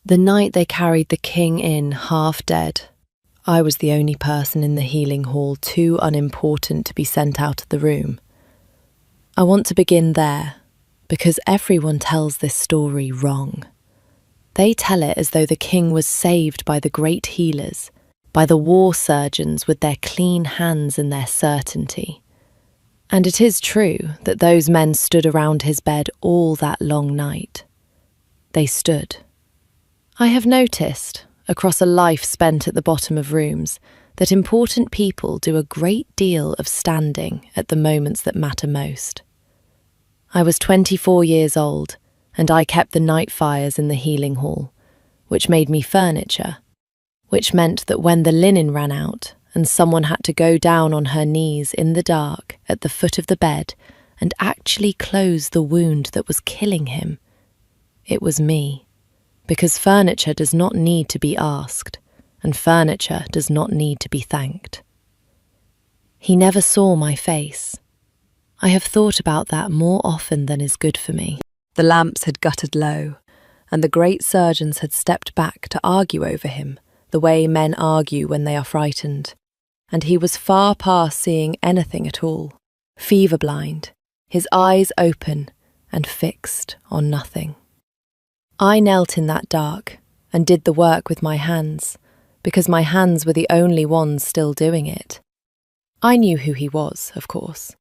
The night they carried the king in half dead, I was the only person in the healing hall too unimportant to be sent out of the room. I want to begin there, because everyone tells this story wrong. They tell it as though the king was saved by the great healers, by the war surgeons with their clean hands and their certainty. And it is true that those men stood around his bed all that long night. They stood. I have noticed, across a life spent at the bottom of rooms, that important people do a great deal of standing at the moments that matter most. I was 24 years old, and I kept the night fires in the healing hall, which made me furniture, which meant that when the linen ran out and someone had to go down on her knees in the dark at the foot of the bed and actually close the wound that was killing him, it was me. Because furniture does not need to be asked, and furniture does not need to be thanked. He never saw my face. I have thought about that more often than is good for me. The lamps had guttered low, and the great surgeons had stepped back to argue over him, the way men argue when they are frightened, and he was far past seeing anything at all, fever-blind, his eyes open and fixed on nothing. I knelt in that dark and did the work with my hands, because my hands were the only ones still doing it. I knew who he was, of course.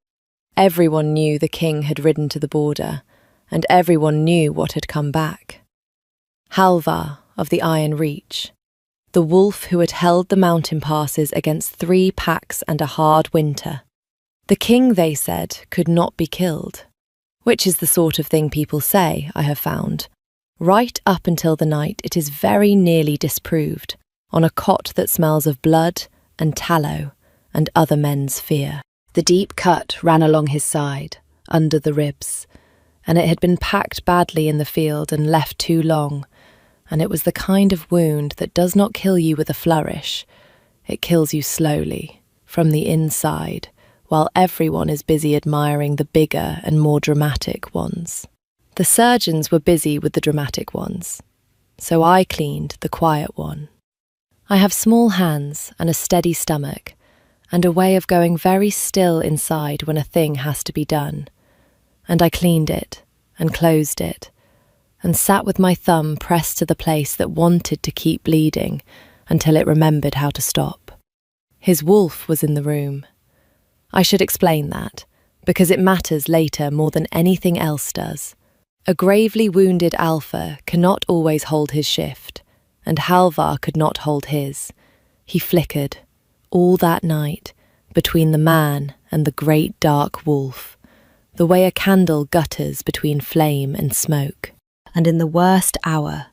Everyone knew the king had ridden to the border, and everyone knew what had come back. Halvar of the Iron Reach, the wolf who had held the mountain passes against 3 packs and a hard winter. The king, they said, could not be killed, which is the sort of thing people say, I have found. Right up until the night it is very nearly disproved, on a cot that smells of blood and tallow and other men's fear. The deep cut ran along his side, under the ribs, and it had been packed badly in the field and left too long, and it was the kind of wound that does not kill you with a flourish. It kills you slowly, from the inside, while everyone is busy admiring the bigger and more dramatic ones. The surgeons were busy with the dramatic ones, so I cleaned the quiet one. I have small hands and a steady stomach, and a way of going very still inside when a thing has to be done. And I cleaned it, and closed it, and sat with my thumb pressed to the place that wanted to keep bleeding until it remembered how to stop. His wolf was in the room. I should explain that, because it matters later more than anything else does. A gravely wounded alpha cannot always hold his shift, and Halvar could not hold his. He flickered, all that night, between the man and the great dark wolf, the way a candle gutters between flame and smoke. And in the worst hour,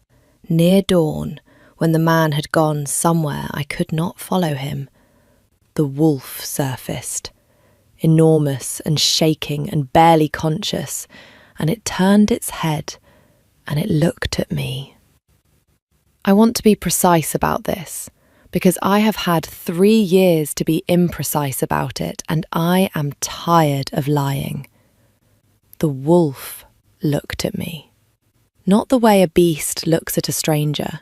near dawn, when the man had gone somewhere I could not follow him, the wolf surfaced, enormous and shaking and barely conscious, and it turned its head and it looked at me. I want to be precise about this, because I have had 3 years to be imprecise about it, and I am tired of lying. The wolf looked at me. Not the way a beast looks at a stranger,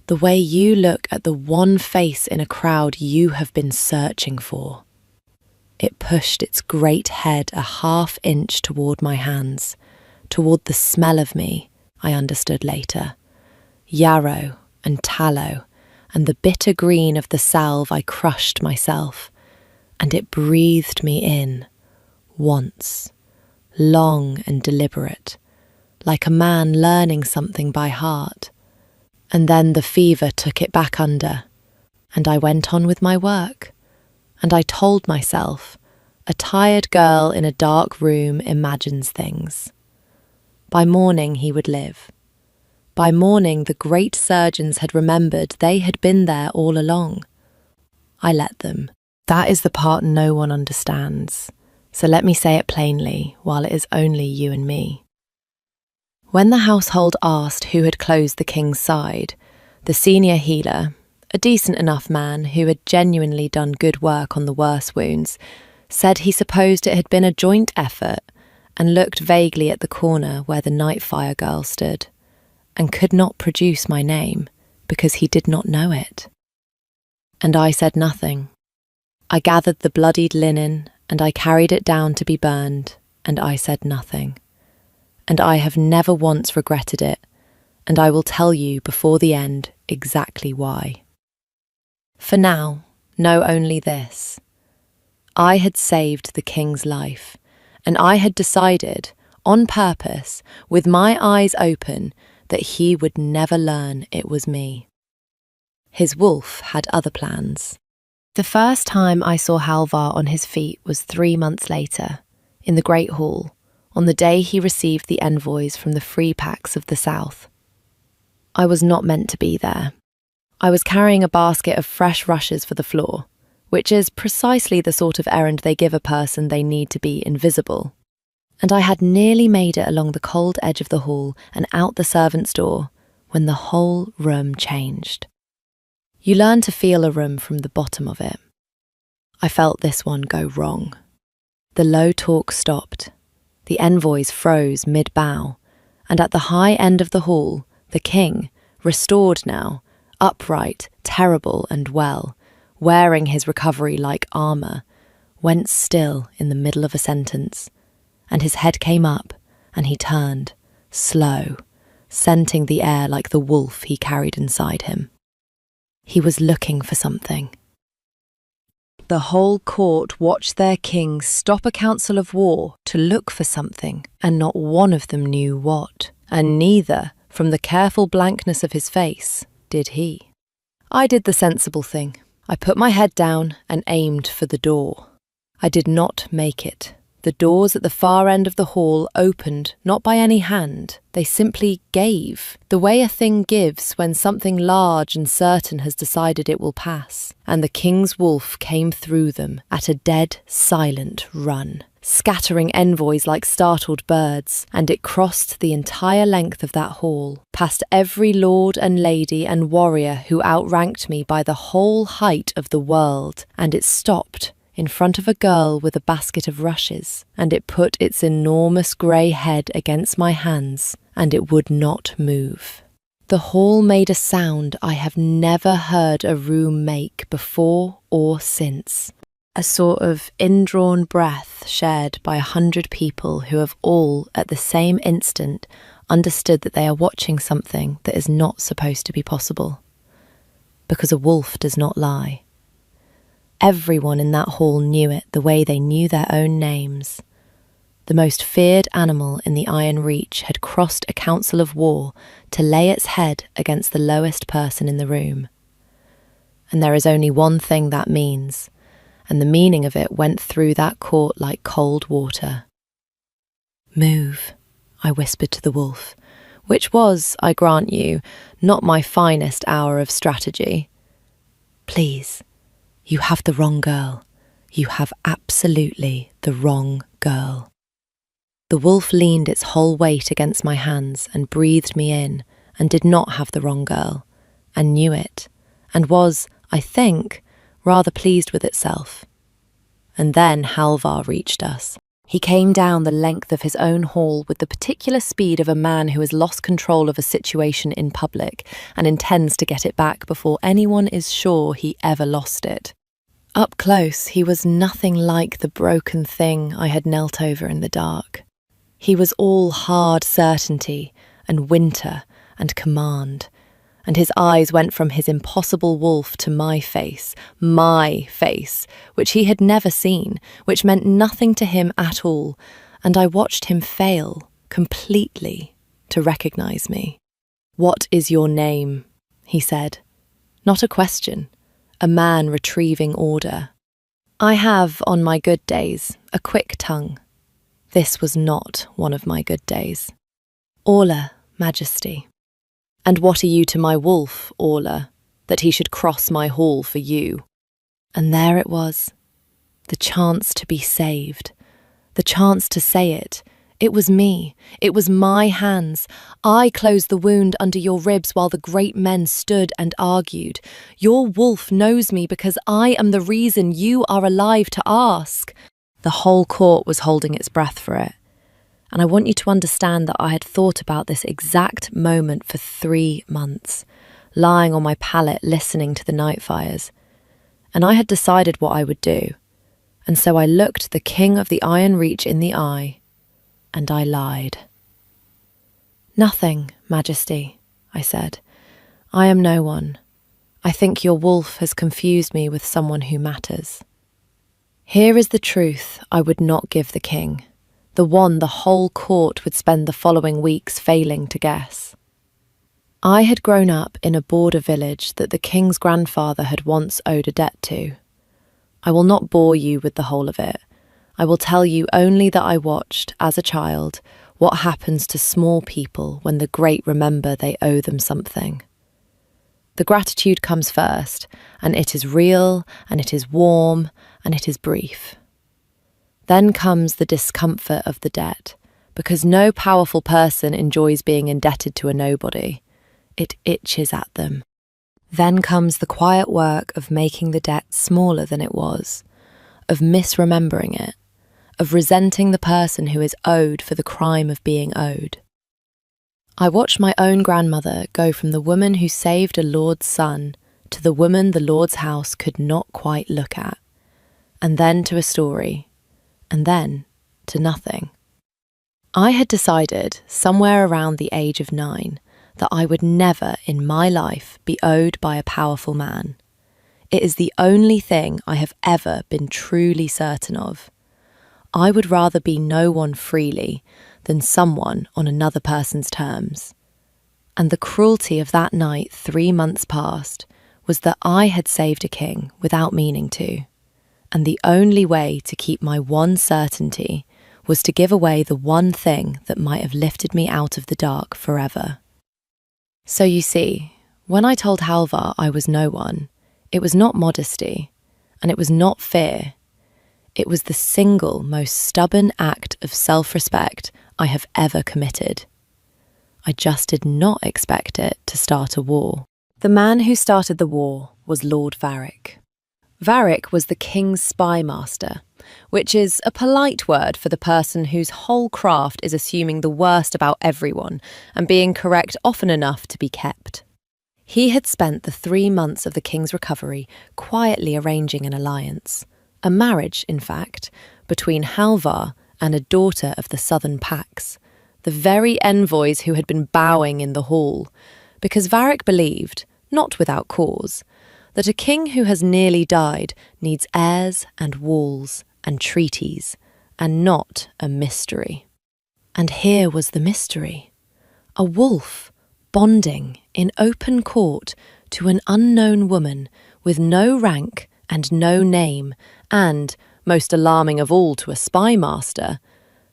the way you look at the one face in a crowd you have been searching for. It pushed its great head a half-inch toward my hands, toward the smell of me, I understood later. Yarrow and tallow and the bitter green of the salve I crushed myself, and it breathed me in, once, long and deliberate, like a man learning something by heart. And then the fever took it back under, and I went on with my work. And I told myself, a tired girl in a dark room imagines things. By morning he would live. By morning the great surgeons had remembered they had been there all along. I let them. That is the part no one understands, so let me say it plainly while it is only you and me. When the household asked who had closed the king's side, the senior healer, a decent enough man who had genuinely done good work on the worse wounds, said he supposed it had been a joint effort, and looked vaguely at the corner where the night fire girl stood, and could not produce my name because he did not know it. And I said nothing. I gathered the bloodied linen and I carried it down to be burned, and I said nothing. And I have never once regretted it, and I will tell you before the end exactly why. For now, know only this. I had saved the king's life, and I had decided, on purpose, with my eyes open, that he would never learn it was me. His wolf had other plans. The first time I saw Halvar on his feet was 3 months later, in the Great Hall, on the day he received the envoys from the free packs of the south. I was not meant to be there. I was carrying a basket of fresh rushes for the floor, which is precisely the sort of errand they give a person they need to be invisible. And I had nearly made it along the cold edge of the hall and out the servants' door when the whole room changed. You learn to feel a room from the bottom of it. I felt this one go wrong. The low talk stopped. The envoys froze mid-bow, and at the high end of the hall, the king, restored now, upright, terrible and well, wearing his recovery like armour, went still in the middle of a sentence, and his head came up, and he turned, slow, scenting the air like the wolf he carried inside him. He was looking for something. The whole court watched their king stop a council of war to look for something, and not one of them knew what, and neither, from the careful blankness of his face, did he. I did the sensible thing. I put my head down and aimed for the door. I did not make it. The doors at the far end of the hall opened not by any hand, they simply gave, the way a thing gives when something large and certain has decided it will pass, and the king's wolf came through them at a dead, silent run, scattering envoys like startled birds, and it crossed the entire length of that hall, past every lord and lady and warrior who outranked me by the whole height of the world, and it stopped in front of a girl with a basket of rushes, and it put its enormous grey head against my hands, and it would not move. The hall made a sound I have never heard a room make before or since, a sort of indrawn breath shared by 100 people who have all, at the same instant, understood that they are watching something that is not supposed to be possible. Because a wolf does not lie. Everyone in that hall knew it the way they knew their own names. The most feared animal in the Iron Reach had crossed a council of war to lay its head against the lowest person in the room. And there is only one thing that means, and the meaning of it went through that court like cold water. "Move," I whispered to the wolf, which was, I grant you, not my finest hour of strategy. "Please. You have the wrong girl. You have absolutely the wrong girl." The wolf leaned its whole weight against my hands and breathed me in, and did not have the wrong girl, and knew it, and was, I think, rather pleased with itself. And then Halvar reached us. He came down the length of his own hall with the particular speed of a man who has lost control of a situation in public and intends to get it back before anyone is sure he ever lost it. Up close, he was nothing like the broken thing I had knelt over in the dark. He was all hard certainty and winter and command, and his eyes went from his impossible wolf to my face, which he had never seen, which meant nothing to him at all, and I watched him fail completely to recognise me. "What is your name?" he said. Not a question. A man retrieving order. I have, on my good days, a quick tongue. This was not one of my good days. "Orla, Majesty." "And what are you to my wolf, Orla, that he should cross my hall for you?" And there it was. The chance to be saved. The chance to say it. It was me. It was my hands. I closed the wound under your ribs while the great men stood and argued. Your wolf knows me because I am the reason you are alive to ask. The whole court was holding its breath for it. And I want you to understand that I had thought about this exact moment for 3 months, lying on my pallet listening to the night fires. And I had decided what I would do. And so I looked the King of the Iron Reach in the eye, and I lied. "Nothing, Majesty," I said. "I am no one. I think your wolf has confused me with someone who matters." Here is the truth I would not give the king, the one the whole court would spend the following weeks failing to guess. I had grown up in a border village that the king's grandfather had once owed a debt to. I will not bore you with the whole of it. I will tell you only that I watched, as a child, what happens to small people when the great remember they owe them something. The gratitude comes first, and it is real, and it is warm, and it is brief. Then comes the discomfort of the debt, because no powerful person enjoys being indebted to a nobody. It itches at them. Then comes the quiet work of making the debt smaller than it was, of misremembering it, of resenting the person who is owed for the crime of being owed. I watched my own grandmother go from the woman who saved a lord's son to the woman the lord's house could not quite look at, and then to a story, and then to nothing. I had decided, somewhere around the age of 9, that I would never in my life be owed by a powerful man. It is the only thing I have ever been truly certain of. I would rather be no one freely than someone on another person's terms. And the cruelty of that night 3 months past was that I had saved a king without meaning to. And the only way to keep my one certainty was to give away the one thing that might have lifted me out of the dark forever. So you see, when I told Halvar I was no one, it was not modesty, and it was not fear. It was the single most stubborn act of self-respect I have ever committed. I just did not expect it to start a war. The man who started the war was Lord Varric. Varric was the king's spy master, which is a polite word for the person whose whole craft is assuming the worst about everyone and being correct often enough to be kept. He had spent the 3 months of the king's recovery quietly arranging an alliance, a marriage, in fact, between Halvar and a daughter of the southern Pax, the very envoys who had been bowing in the hall, because Varric believed, not without cause, that a king who has nearly died needs heirs and walls and treaties, and not a mystery. And here was the mystery. A wolf bonding in open court to an unknown woman with no rank and no name, and, most alarming of all to a spy master,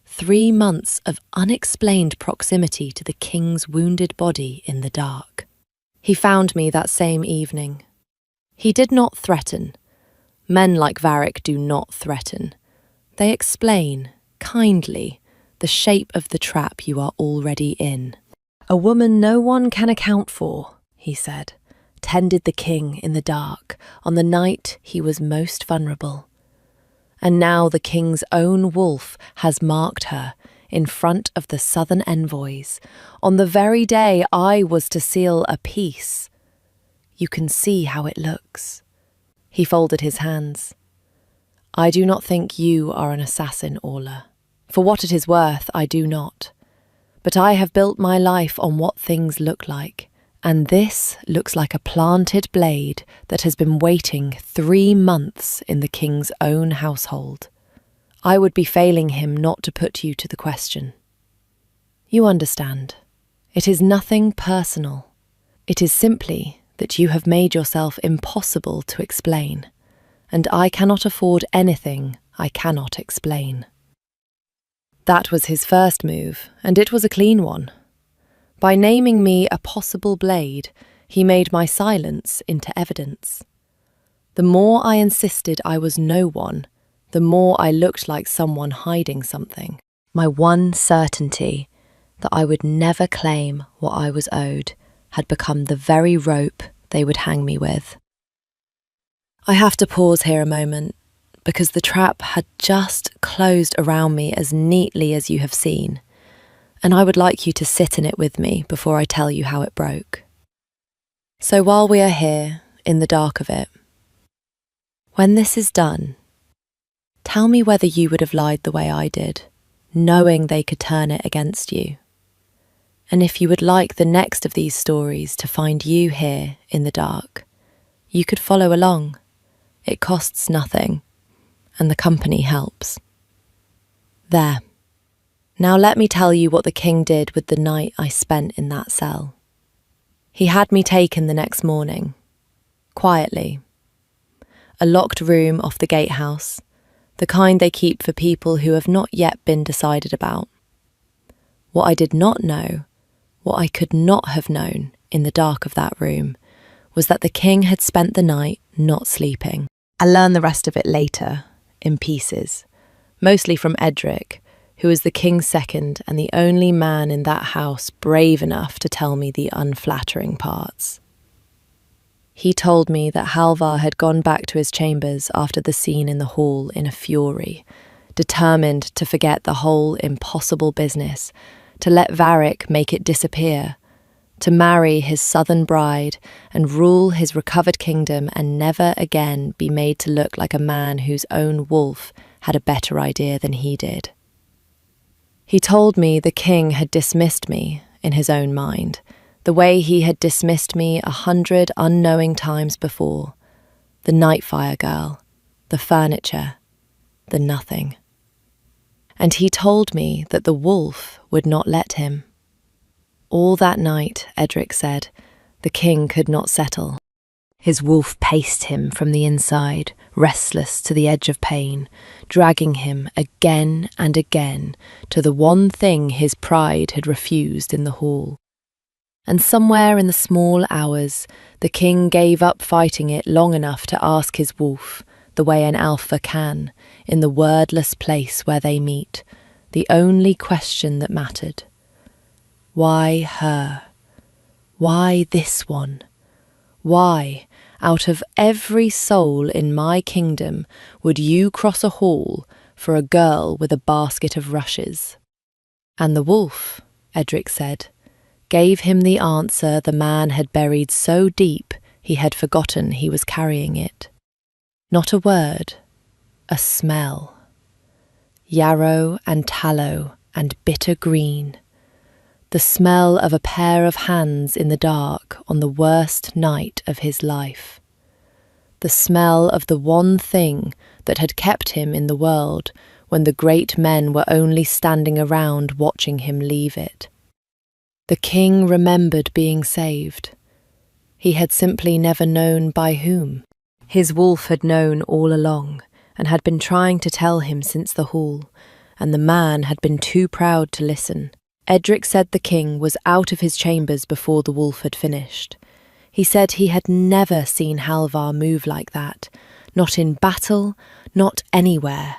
3 months of unexplained proximity to the king's wounded body in the dark. He found me that same evening. He did not threaten. Men like Varric do not threaten. They explain, kindly, the shape of the trap you are already in. "A woman no one can account for," he said, "tended the king in the dark on the night he was most vulnerable. And now the king's own wolf has marked her in front of the southern envoys on the very day I was to seal a peace. You can see how it looks." He folded his hands. "I do not think you are an assassin, Orla. For what it is worth, I do not. But I have built my life on what things look like, and this looks like a planted blade that has been waiting 3 months in the king's own household. I would be failing him not to put you to the question. You understand. It is nothing personal. It is simply that you have made yourself impossible to explain, and I cannot afford anything I cannot explain." That was his first move, and it was a clean one. By naming me a possible blade, he made my silence into evidence. The more I insisted I was no one, the more I looked like someone hiding something. My one certainty that I would never claim what I was owed had become the very rope they would hang me with. I have to pause here a moment, because the trap had just closed around me as neatly as you have seen, and I would like you to sit in it with me before I tell you how it broke. So while we are here, in the dark of it, when this is done, tell me whether you would have lied the way I did, knowing they could turn it against you. And if you would like the next of these stories to find you here in the dark, you could follow along. It costs nothing, and the company helps. There. Now let me tell you what the king did with the night I spent in that cell. He had me taken the next morning, quietly. A locked room off the gatehouse, the kind they keep for people who have not yet been decided about. What I did not know, what I could not have known in the dark of that room, was that the king had spent the night not sleeping. I learned the rest of it later, in pieces, mostly from Edric, who was the king's second and the only man in that house brave enough to tell me the unflattering parts. He told me that Halvar had gone back to his chambers after the scene in the hall in a fury, determined to forget the whole impossible business, to let Varric make it disappear, to marry his southern bride and rule his recovered kingdom and never again be made to look like a man whose own wolf had a better idea than he did. He told me the king had dismissed me, in his own mind, the way he had dismissed me 100 unknowing times before, the Nightfire girl, the furniture, the nothing. And he told me that the wolf would not let him. All that night, Edric said, the king could not settle. His wolf paced him from the inside, restless to the edge of pain, dragging him again and again to the one thing his pride had refused in the hall. And somewhere in the small hours, the king gave up fighting it long enough to ask his wolf, the way an alpha can, in the wordless place where they meet, the only question that mattered. Why her? Why this one? Why, out of every soul in my kingdom, would you cross a hall for a girl with a basket of rushes? And the wolf, Edric said, gave him the answer the man had buried so deep he had forgotten he was carrying it. Not a word, a smell. Yarrow and tallow and bitter green. The smell of a pair of hands in the dark on the worst night of his life. The smell of the one thing that had kept him in the world when the great men were only standing around watching him leave it. The king remembered being saved. He had simply never known by whom. His wolf had known all along and had been trying to tell him since the hall, and the man had been too proud to listen. Edric said the king was out of his chambers before the wolf had finished. He said he had never seen Halvar move like that, not in battle, not anywhere,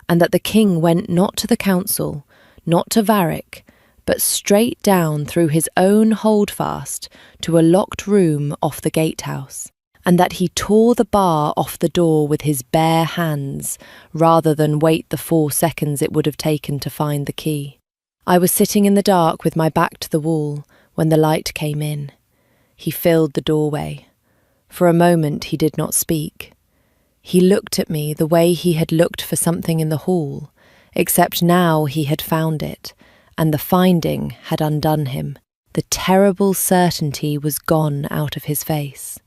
and that the king went not to the council, not to Varric, but straight down through his own holdfast to a locked room off the gatehouse, and that he tore the bar off the door with his bare hands rather than wait the 4 seconds it would have taken to find the key. I was sitting in the dark with my back to the wall when the light came in. He filled the doorway. For a moment he did not speak. He looked at me the way he had looked for something in the hall, except now he had found it, and the finding had undone him. The terrible certainty was gone out of his face.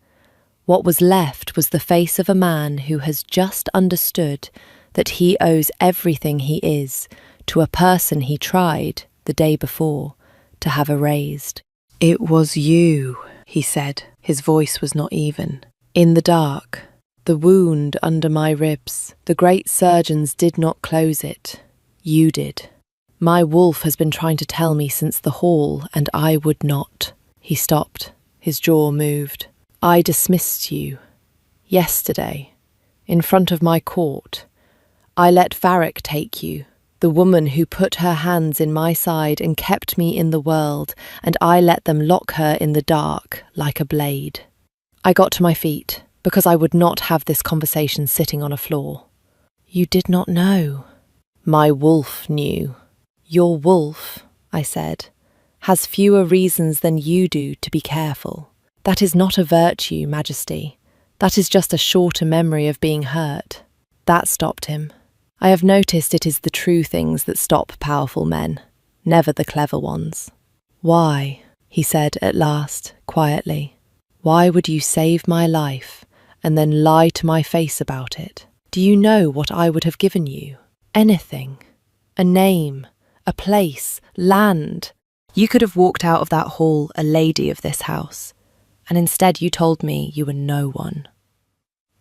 What was left was the face of a man who has just understood that he owes everything he is to a person he tried, the day before, to have erased. "It was you," he said. His voice was not even. "In the dark, the wound under my ribs, the great surgeons did not close it. You did. My wolf has been trying to tell me since the hall, and I would not." He stopped. His jaw moved. "I dismissed you. Yesterday, in front of my court. I let Varric take you, the woman who put her hands in my side and kept me in the world, and I let them lock her in the dark like a blade. I got to my feet, because I would not have this conversation sitting on a floor. You did not know. My wolf knew. Your wolf, I said, has fewer reasons than you do to be careful. That is not a virtue, Majesty. That is just a shorter memory of being hurt. That stopped him. I have noticed it is the true things that stop powerful men, never the clever ones. Why, he said at last, quietly, why would you save my life and then lie to my face about it? Do you know what I would have given you? Anything. A name, a place, land. You could have walked out of that hall a lady of this house, and instead you told me you were no one.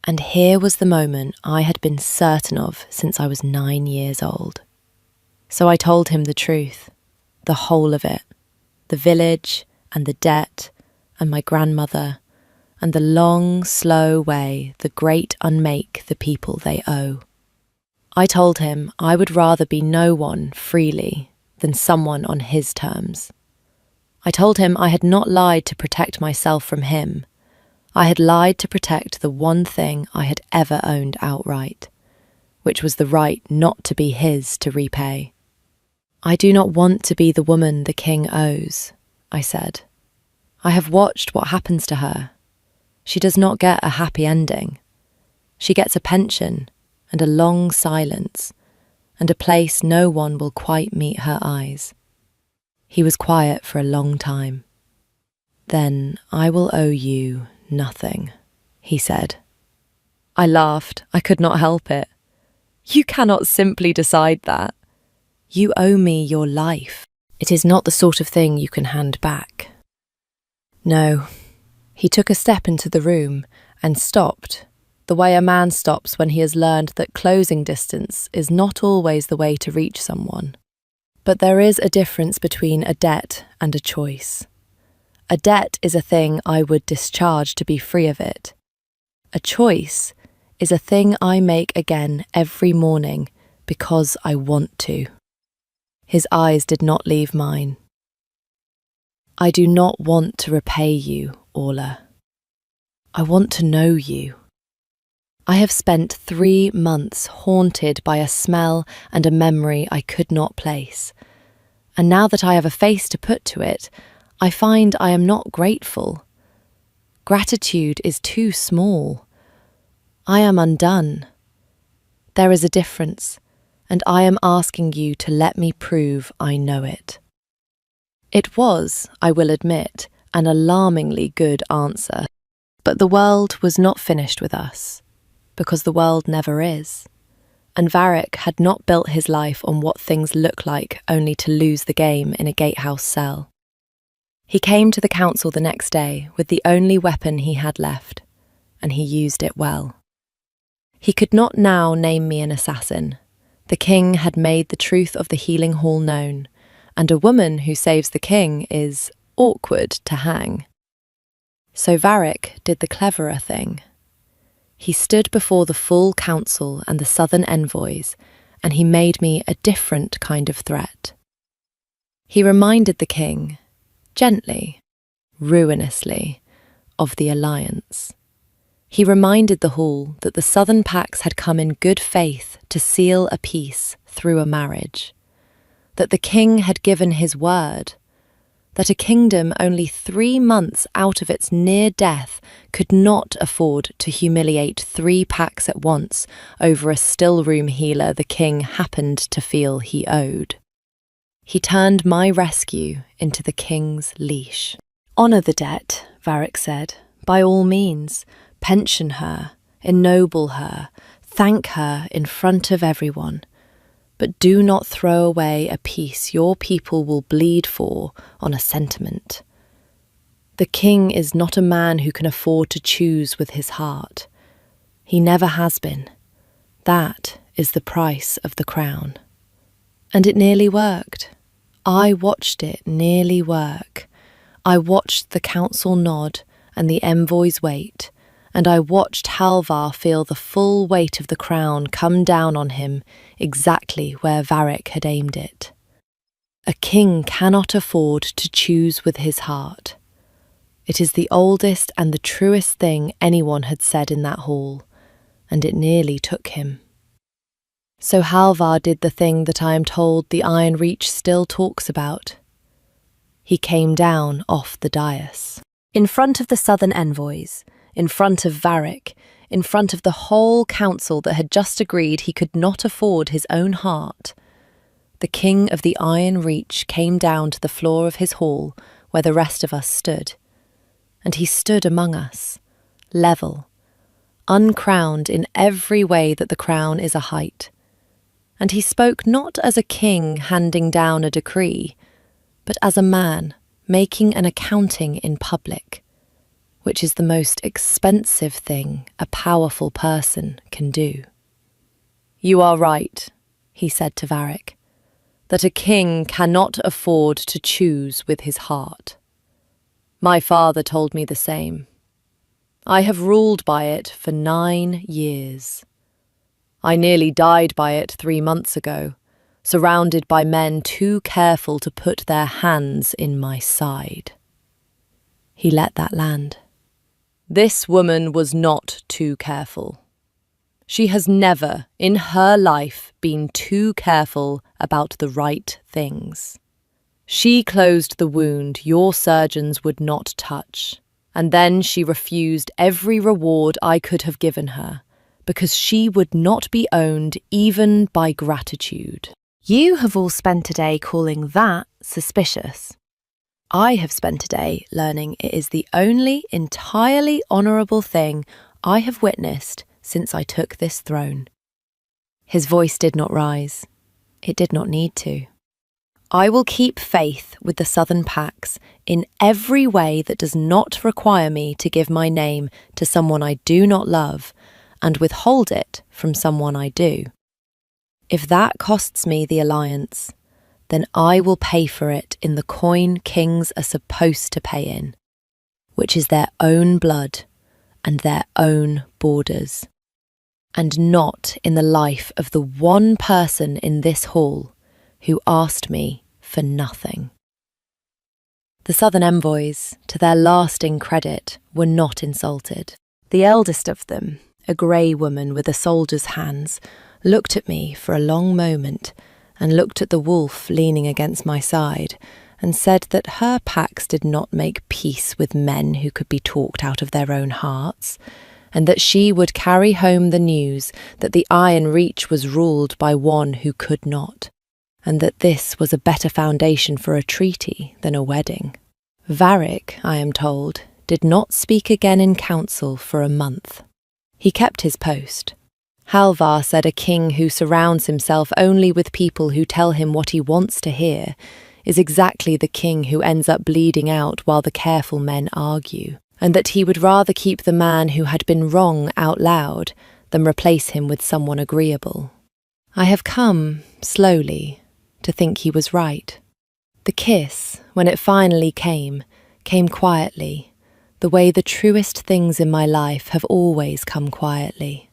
And here was the moment I had been certain of since I was 9 years old. So I told him the truth, the whole of it, the village and the debt and my grandmother and the long, slow way the great unmake the people they owe. I told him I would rather be no one freely than someone on his terms. I told him I had not lied to protect myself from him. I had lied to protect the one thing I had ever owned outright, which was the right not to be his to repay. I do not want to be the woman the king owes, I said. I have watched what happens to her. She does not get a happy ending. She gets a pension and a long silence and a place no one will quite meet her eyes. He was quiet for a long time. Then I will owe you nothing, he said. I laughed. I could not help it. You cannot simply decide that. You owe me your life. It is not the sort of thing you can hand back. No. He took a step into the room and stopped, the way a man stops when he has learned that closing distance is not always the way to reach someone. But there is a difference between a debt and a choice. A debt is a thing I would discharge to be free of it. A choice is a thing I make again every morning because I want to. His eyes did not leave mine. I do not want to repay you, Orla. I want to know you. I have spent 3 months haunted by a smell and a memory I could not place. And now that I have a face to put to it, I find I am not grateful. Gratitude is too small. I am undone. There is a difference, and I am asking you to let me prove I know it. It was, I will admit, an alarmingly good answer, but the world was not finished with us, because the world never is. And Varric had not built his life on what things look like only to lose the game in a gatehouse cell. He came to the council the next day with the only weapon he had left, and he used it well. He could not now name me an assassin. The king had made the truth of the healing hall known, and a woman who saves the king is awkward to hang. So Varric did the cleverer thing. He stood before the full council and the southern envoys, and he made me a different kind of threat. He reminded the king, gently, ruinously, of the alliance. He reminded the hall that the southern pacts had come in good faith to seal a peace through a marriage, that the king had given his word, that a kingdom only 3 months out of its near death could not afford to humiliate 3 packs at once over a still-room healer the king happened to feel he owed. He turned my rescue into the king's leash. Honour the debt, Varric said, by all means. Pension her, ennoble her, thank her in front of everyone. But do not throw away a peace your people will bleed for on a sentiment. The king is not a man who can afford to choose with his heart. He never has been. That is the price of the crown. And it nearly worked. I watched it nearly work. I watched the council nod and the envoys wait, and I watched Halvar feel the full weight of the crown come down on him exactly where Varric had aimed it. A king cannot afford to choose with his heart. It is the oldest and the truest thing anyone had said in that hall, and it nearly took him. So Halvar did the thing that I am told the Iron Reach still talks about. He came down off the dais. In front of the southern envoys, in front of Varric, in front of the whole council that had just agreed he could not afford his own heart, the King of the Iron Reach came down to the floor of his hall where the rest of us stood. And he stood among us, level, uncrowned in every way that the crown is a height. And he spoke not as a king handing down a decree, but as a man making an accounting in public, which is the most expensive thing a powerful person can do. "You are right," he said to Varric, "that a king cannot afford to choose with his heart. My father told me the same. I have ruled by it for 9 years. I nearly died by it 3 months ago, surrounded by men too careful to put their hands in my side." He let that land. This woman was not too careful. She has never, in her life, been too careful about the right things. She closed the wound your surgeons would not touch, and then she refused every reward I could have given her, because she would not be owned even by gratitude. You have all spent a day calling that suspicious. I have spent a day learning it is the only entirely honourable thing I have witnessed since I took this throne. His voice did not rise. It did not need to. I will keep faith with the Southern Pax in every way that does not require me to give my name to someone I do not love and withhold it from someone I do. If that costs me the alliance, then I will pay for it in the coin kings are supposed to pay in, which is their own blood and their own borders, and not in the life of the one person in this hall who asked me for nothing. The Southern envoys, to their lasting credit, were not insulted. The eldest of them, a grey woman with a soldier's hands, looked at me for a long moment and looked at the wolf leaning against my side and said that her pax did not make peace with men who could be talked out of their own hearts, and that she would carry home the news that the Iron Reach was ruled by one who could not, and that this was a better foundation for a treaty than a wedding. Varric, I am told, did not speak again in council for a month. He kept his post. Halvar said a king who surrounds himself only with people who tell him what he wants to hear is exactly the king who ends up bleeding out while the careful men argue, and that he would rather keep the man who had been wrong out loud than replace him with someone agreeable. I have come, slowly, to think he was right. The kiss, when it finally came quietly, the way the truest things in my life have always come quietly.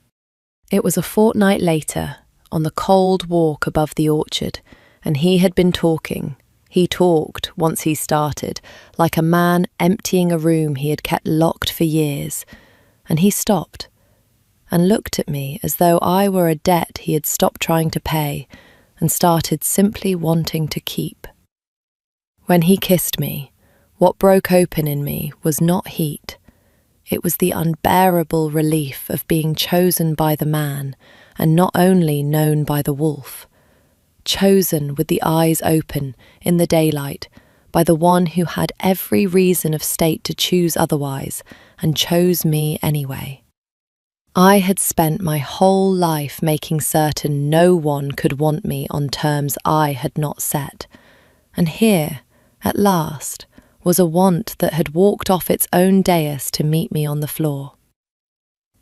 It was a fortnight later, on the cold walk above the orchard, and he had been talking. He talked, once he started, like a man emptying a room he had kept locked for years, and he stopped and looked at me as though I were a debt he had stopped trying to pay and started simply wanting to keep. When he kissed me, what broke open in me was not heat. It was the unbearable relief of being chosen by the man and not only known by the wolf. Chosen with the eyes open in the daylight by the one who had every reason of state to choose otherwise and chose me anyway. I had spent my whole life making certain no one could want me on terms I had not set, and here, at last, was a want that had walked off its own dais to meet me on the floor.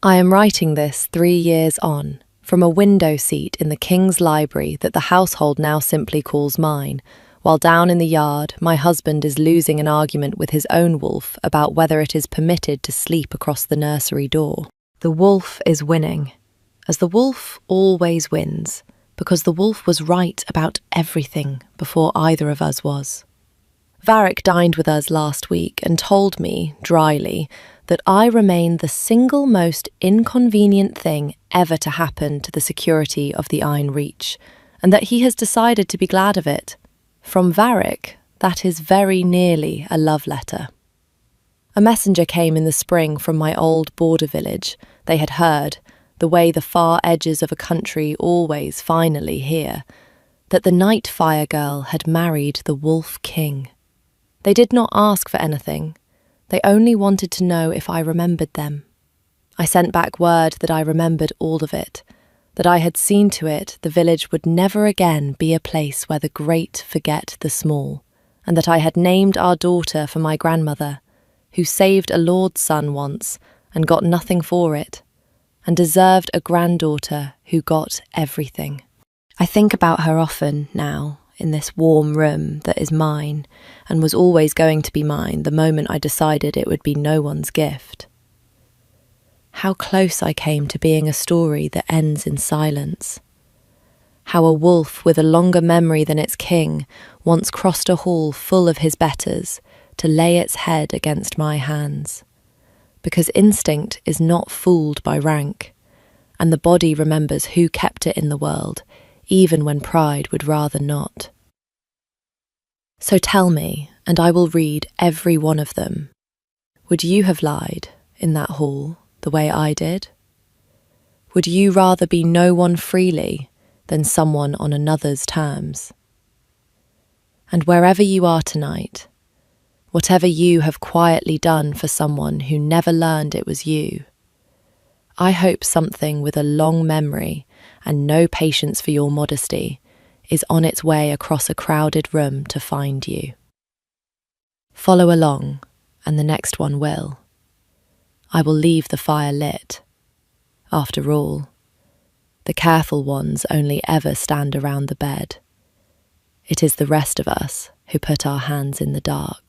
I am writing this 3 years on, from a window seat in the King's Library that the household now simply calls mine, while down in the yard my husband is losing an argument with his own wolf about whether it is permitted to sleep across the nursery door. The wolf is winning, as the wolf always wins, because the wolf was right about everything before either of us was. Varric dined with us last week and told me, dryly, that I remain the single most inconvenient thing ever to happen to the security of the Iron Reach, and that he has decided to be glad of it. From Varric, that is very nearly a love letter. A messenger came in the spring from my old border village. They had heard, the way the far edges of a country always finally hear, that the night fire girl had married the Wolf King. They did not ask for anything. They only wanted to know if I remembered them. I sent back word that I remembered all of it, that I had seen to it the village would never again be a place where the great forget the small, and that I had named our daughter for my grandmother, who saved a lord's son once and got nothing for it, and deserved a granddaughter who got everything. I think about her often now, in this warm room that is mine, and was always going to be mine the moment I decided it would be no one's gift. How close I came to being a story that ends in silence. How a wolf with a longer memory than its king once crossed a hall full of his betters to lay its head against my hands. Because instinct is not fooled by rank, and the body remembers who kept it in the world, even when pride would rather not. So tell me, and I will read every one of them. Would you have lied in that hall the way I did? Would you rather be no one freely than someone on another's terms? And wherever you are tonight, whatever you have quietly done for someone who never learned it was you, I hope something with a long memory and no patience for your modesty is on its way across a crowded room to find you. Follow along, and the next one will. I will leave the fire lit. After all, the careful ones only ever stand around the bed. It is the rest of us who put our hands in the dark.